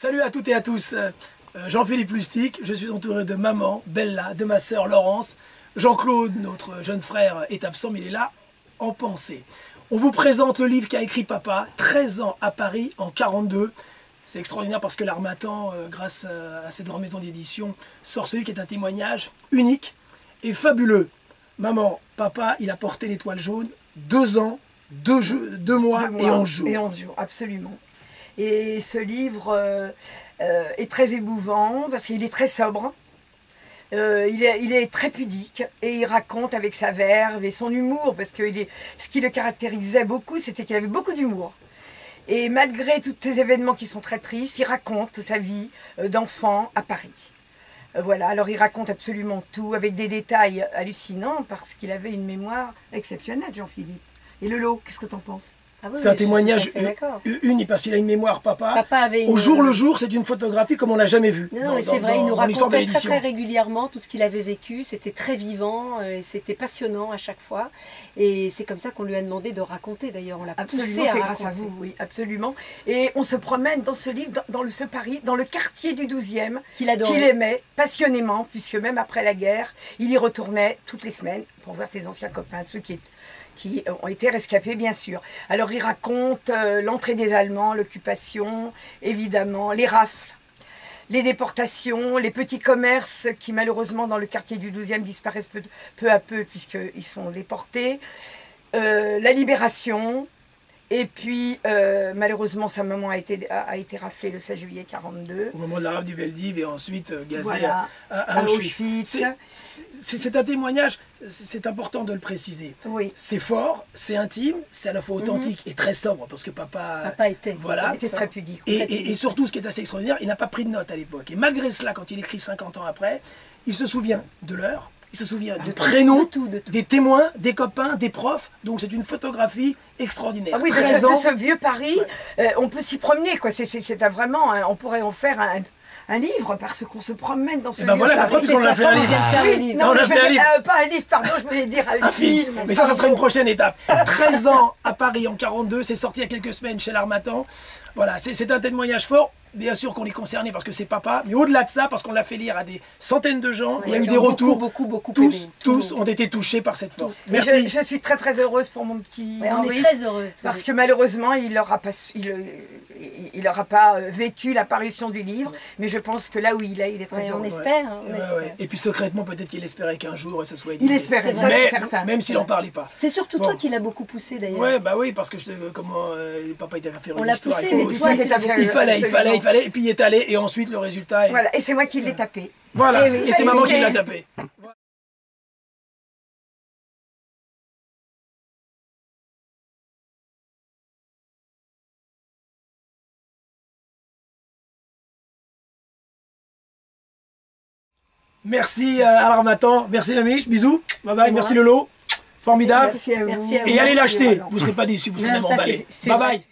Salut à toutes et à tous, Jean-Philippe Lustig, je suis entouré de maman, Bella, de ma sœur Laurence. Jean-Claude, notre jeune frère, est absent mais il est là en pensée. On vous présente le livre qu'a écrit papa, 13 ans à Paris en 42. C'est extraordinaire parce que l'Harmattan, grâce à cette grande maison d'édition, sort celui qui est un témoignage unique et fabuleux. Maman, papa, il a porté l'étoile jaune 2 ans, 2 mois et 11 jours. Et 11 jours, absolument. Et ce livre est très émouvant parce qu'il est très sobre. Il est très pudique et il raconte avec sa verve et son humour, parce que ce qui le caractérisait beaucoup, c'était qu'il avait beaucoup d'humour. Et malgré tous ces événements qui sont très tristes, il raconte sa vie d'enfant à Paris. Voilà, alors il raconte absolument tout avec des détails hallucinants parce qu'il avait une mémoire exceptionnelle, Jean-Philippe. Et Lolo, qu'est-ce que t'en penses? Ah oui, c'est un témoignage unique parce qu'il a une mémoire, papa. Au jour le jour, c'est une photographie comme on l'a jamais vue. Non, mais c'est vrai, il nous racontait très régulièrement tout ce qu'il avait vécu. C'était très vivant, c'était passionnant à chaque fois. Et c'est comme ça qu'on lui a demandé de raconter. D'ailleurs, on l'a poussé à raconter. Grâce à vous, oui, absolument. Et on se promène dans ce livre, dans Paris, dans le quartier du 12e, qu'il aimait passionnément, puisque même après la guerre, il y retournait toutes les semaines pour voir ses anciens copains, ceux qui ont été rescapés, bien sûr. Alors, il raconte l'entrée des Allemands, l'occupation, évidemment, les rafles, les déportations, les petits commerces qui, malheureusement, dans le quartier du 12e, disparaissent peu à peu puisqu'ils sont déportés, la libération, et puis, malheureusement, sa maman a été raflée le 16 juillet 42. Au moment de la rafle du Veldiv et ensuite gazée voilà, à Auschwitz. C'est un témoignage, c'est important de le préciser. Oui. C'est fort, c'est intime, c'est à la fois authentique et très sobre parce que papa était, voilà, était très pudique. Et surtout, ce qui est assez extraordinaire, il n'a pas pris de notes à l'époque. Et malgré cela, quand il écrit 50 ans après, il se souvient de l'heure. Il se souvient du prénom, des témoins, des copains, des profs. Donc c'est une photographie extraordinaire. Ah oui, de ce vieux Paris, ouais. On peut s'y promener, quoi. C'est vraiment, on pourrait en faire un livre parce qu'on se promène dans ce vieux voilà, Paris. La preuve qu'on a fait un livre. Oui, non, pas un livre, pardon, je voulais dire un film. Mais ça sera une prochaine étape. 13 ans à Paris en 42, c'est sorti il y a quelques semaines chez l'Harmattan. Voilà, c'est un témoignage fort. Bien sûr qu'on est concerné parce que c'est papa, mais au-delà de ça, parce qu'on l'a fait lire à des centaines de gens, il y a eu des retours. Beaucoup tous ont été touchés par cette force. Merci. Je suis très heureuse pour mon petit on Maurice, est très heureux. Parce que malheureusement, il n'aura pas vécu l'apparition du livre, mais je pense que là où il est très heureux. On espère. Et puis secrètement, peut-être qu'il espérait qu'un jour ça soit édité. Il espérait, ça c'est certain. Même s'il n'en parlait pas. C'est surtout toi qui l'as beaucoup poussé d'ailleurs. Ouais, bah oui, parce que papa était à faire une histoire. Il fallait, et puis il est allé, et ensuite le résultat est... Voilà, et c'est moi qui l'ai tapé. Voilà, et c'est maman qui l'a tapé. Merci à l'Harmattan, merci Amish, bisous, bye bye, merci Lolo, formidable. Merci à vous. Et allez l'acheter, vous ne serez pas déçus, vous serez même emballés. Bye bye.